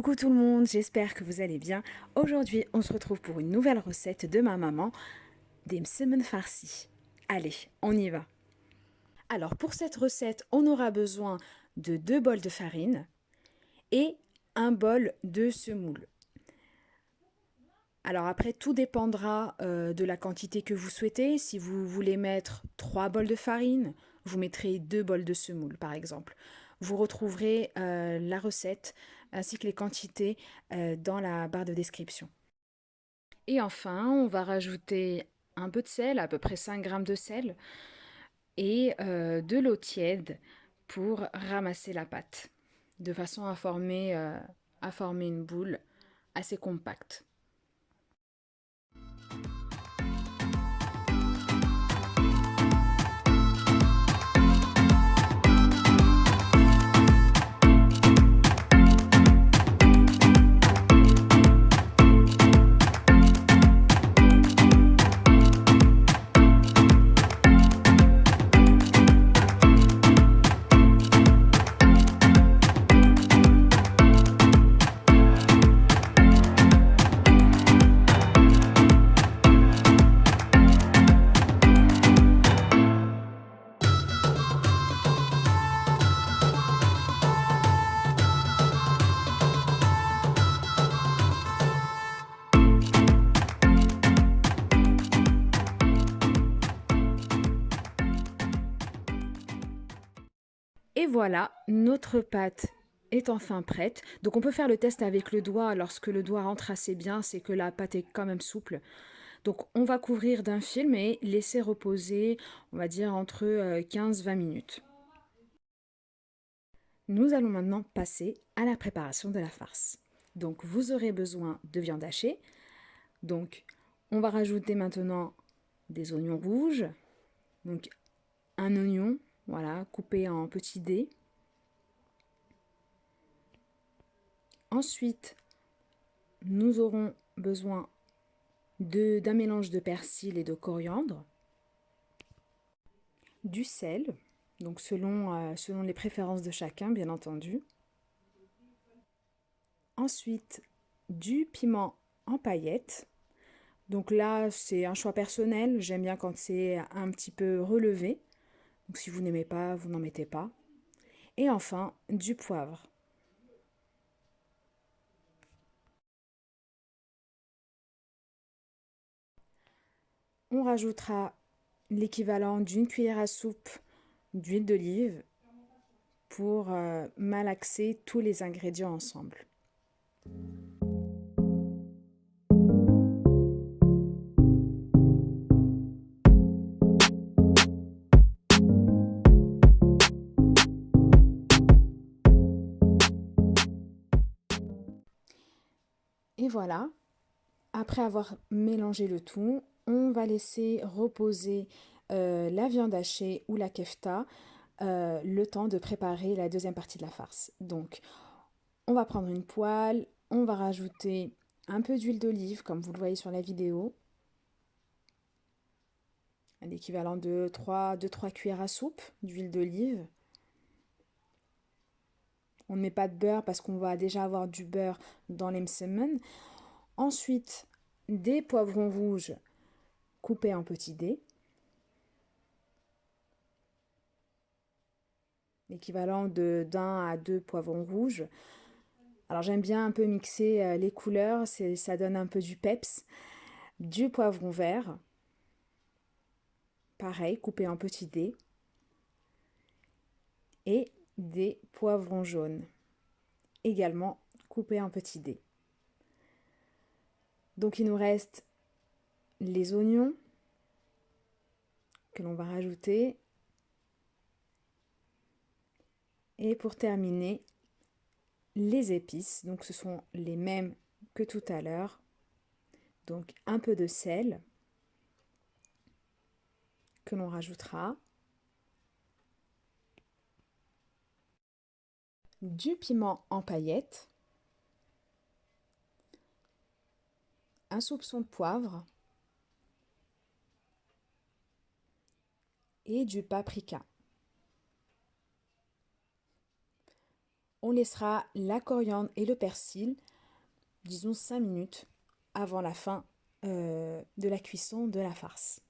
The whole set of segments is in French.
Coucou tout le monde, j'espère que vous allez bien. Aujourd'hui, on se retrouve pour une nouvelle recette de ma maman, des msemen farcis. Allez, on y va. Alors pour cette recette, on aura besoin de 2 bols de farine et un bol de semoule. Alors après, tout dépendra de la quantité que vous souhaitez. Si vous voulez mettre 3 bols de farine, vous mettrez 2 bols de semoule par exemple. Vous retrouverez la recette ainsi que les quantités dans la barre de description. Et enfin, on va rajouter un peu de sel, à peu près 5 grammes de sel, et de l'eau tiède pour ramasser la pâte, de façon à former une boule assez compacte. Et voilà, notre pâte est enfin prête. Donc on peut faire le test avec le doigt. Lorsque le doigt rentre assez bien, c'est que la pâte est quand même souple. Donc on va couvrir d'un film et laisser reposer, on va dire, entre 15-20 minutes. Nous allons maintenant passer à la préparation de la farce. Donc vous aurez besoin de viande hachée. Donc on va rajouter maintenant des oignons rouges. Donc un oignon, voilà, coupé en petits dés. Ensuite, nous aurons besoin d'un mélange de persil et de coriandre, du sel, donc selon les préférences de chacun, bien entendu. Ensuite, du piment en paillettes. Donc là, c'est un choix personnel. J'aime bien quand c'est un petit peu relevé. Donc si vous n'aimez pas, vous n'en mettez pas. Et enfin, du poivre. On rajoutera l'équivalent d'une cuillère à soupe d'huile d'olive pour malaxer tous les ingrédients ensemble. Et voilà, après avoir mélangé le tout, on va laisser reposer la viande hachée ou la kefta le temps de préparer la deuxième partie de la farce. Donc, on va prendre une poêle, on va rajouter un peu d'huile d'olive, comme vous le voyez sur la vidéo, l'équivalent de 3 cuillères à soupe d'huile d'olive. On ne met pas de beurre parce qu'on va déjà avoir du beurre dans les msemen. Ensuite, des poivrons rouges coupés en petits dés, l'équivalent d'un à 2 poivrons rouges. Alors j'aime bien un peu mixer les couleurs, ça donne un peu du peps. Du poivron vert, pareil, coupé en petits dés. Et des poivrons jaunes, également coupés en petits dés. Donc il nous reste les oignons que l'on va rajouter. Et pour terminer, les épices. Donc ce sont les mêmes que tout à l'heure. Donc un peu de sel que l'on rajoutera. Du piment en paillettes. Un soupçon de poivre. Et du paprika. On laissera la coriandre et le persil, disons 5 minutes avant la fin de la cuisson de la farce.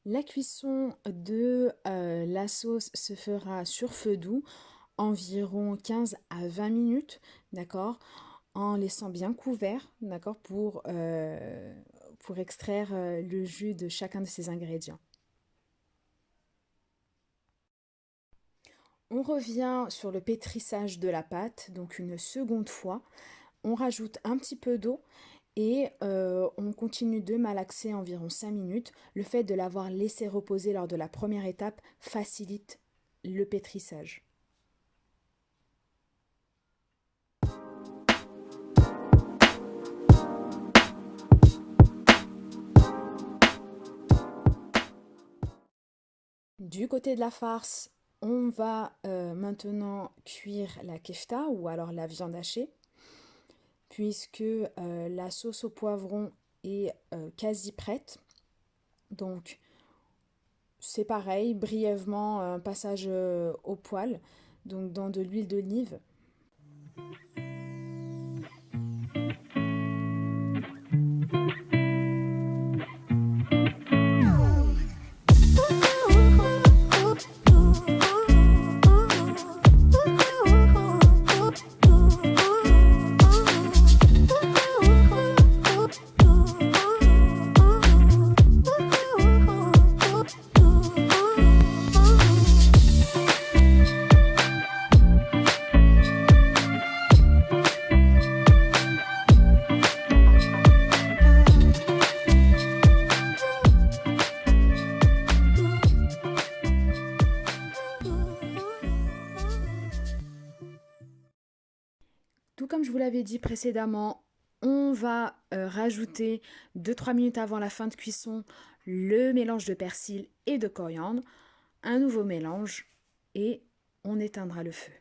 La cuisson de la sauce se fera sur feu doux, environ 15 à 20 minutes, d'accord, en laissant bien couvert, d'accord, pour extraire le jus de chacun de ces ingrédients. On revient sur le pétrissage de la pâte, donc une seconde fois. On rajoute un petit peu d'eau et on continue de malaxer environ 5 minutes. Le fait de l'avoir laissé reposer lors de la première étape facilite le pétrissage. Du côté de la farce, on va maintenant cuire la kefta ou alors la viande hachée, puisque la sauce au poivron est quasi prête. Donc c'est pareil, brièvement un passage au poêle, donc dans de l'huile d'olive. Tout comme je vous l'avais dit précédemment, on va rajouter 2-3 minutes avant la fin de cuisson le mélange de persil et de coriandre, un nouveau mélange et on éteindra le feu.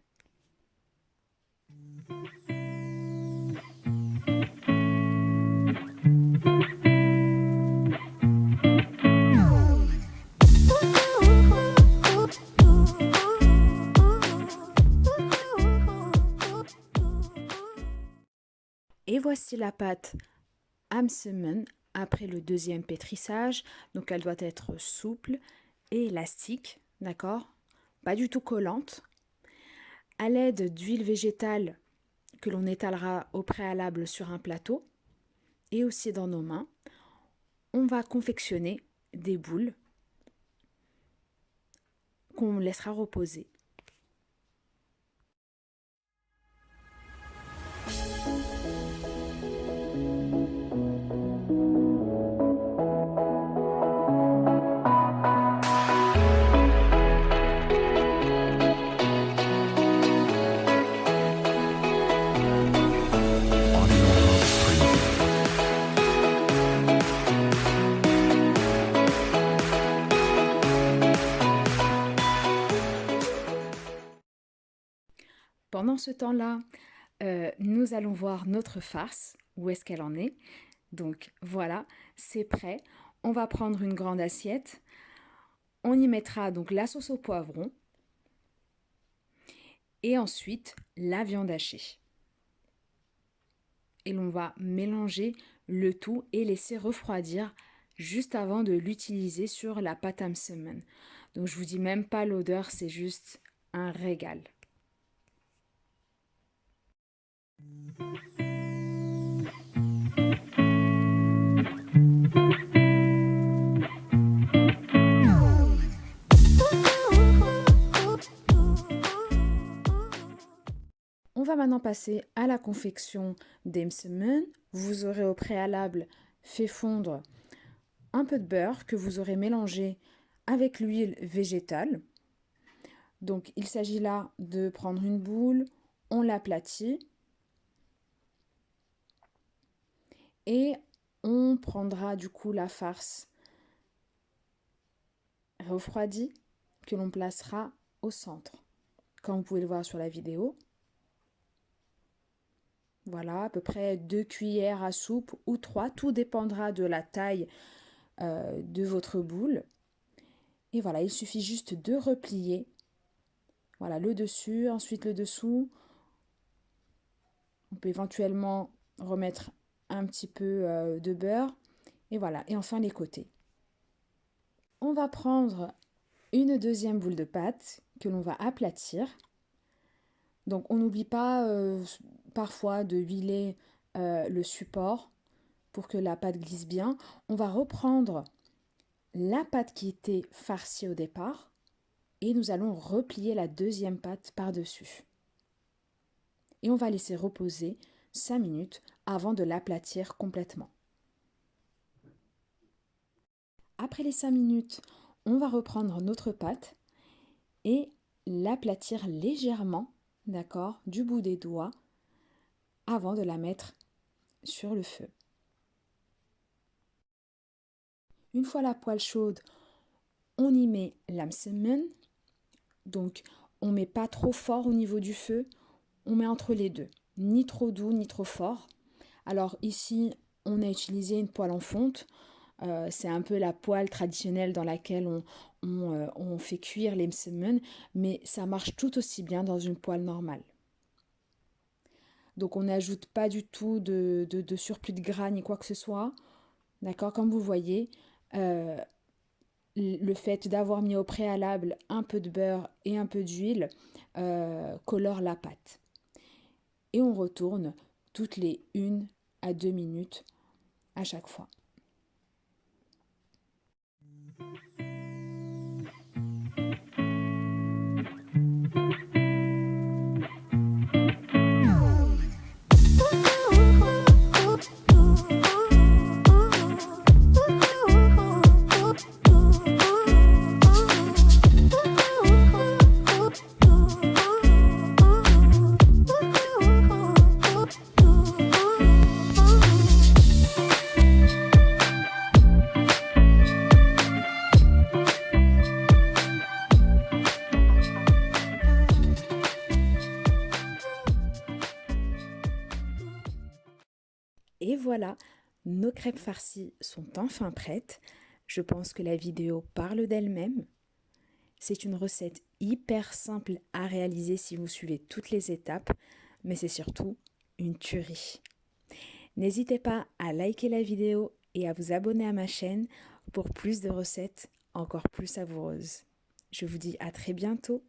Et voici la pâte Amsemen après le deuxième pétrissage. Donc elle doit être souple et élastique, d'accord? Pas du tout collante. À l'aide d'huile végétale que l'on étalera au préalable sur un plateau et aussi dans nos mains, on va confectionner des boules qu'on laissera reposer. Pendant ce temps-là, nous allons voir notre farce, où est-ce qu'elle en est. Donc voilà, c'est prêt. On va prendre une grande assiette. On y mettra donc la sauce au poivron et ensuite la viande hachée. Et l'on va mélanger le tout et laisser refroidir juste avant de l'utiliser sur la pâte Amsemen. Donc je vous dis même pas l'odeur, c'est juste un régal. On va maintenant passer à la confection des msemen. Vous aurez au préalable fait fondre un peu de beurre que vous aurez mélangé avec l'huile végétale. Donc il s'agit là de prendre une boule, on l'aplatit et on prendra du coup la farce refroidie que l'on placera au centre, comme vous pouvez le voir sur la vidéo. Voilà, à peu près 2 cuillères à soupe ou 3, tout dépendra de la taille de votre boule. Et voilà, il suffit juste de replier. Voilà, le dessus, ensuite le dessous. On peut éventuellement remettre un petit peu de beurre. Et voilà, et enfin les côtés. On va prendre une deuxième boule de pâte que l'on va aplatir. Donc on n'oublie pas parfois de huiler le support pour que la pâte glisse bien. On va reprendre la pâte qui était farcie au départ et nous allons replier la deuxième pâte par-dessus. Et on va laisser reposer 5 minutes avant de l'aplatir complètement. Après les 5 minutes, on va reprendre notre pâte et l'aplatir légèrement, d'accord, du bout des doigts avant de la mettre sur le feu. Une fois la poêle chaude, on y met l'amsemen. Donc on ne met pas trop fort au niveau du feu, on met entre les deux, ni trop doux ni trop fort. Alors ici, on a utilisé une poêle en fonte. C'est un peu la poêle traditionnelle dans laquelle on fait cuire les msemen, mais ça marche tout aussi bien dans une poêle normale. Donc on n'ajoute pas du tout de surplus de gras ni quoi que ce soit. D'accord, comme vous voyez, le fait d'avoir mis au préalable un peu de beurre et un peu d'huile colore la pâte. Et on retourne toutes les 1 à 2 minutes à chaque fois. Et voilà, nos crêpes farcies sont enfin prêtes. Je pense que la vidéo parle d'elle-même. C'est une recette hyper simple à réaliser si vous suivez toutes les étapes, mais c'est surtout une tuerie. N'hésitez pas à liker la vidéo et à vous abonner à ma chaîne pour plus de recettes encore plus savoureuses. Je vous dis à très bientôt.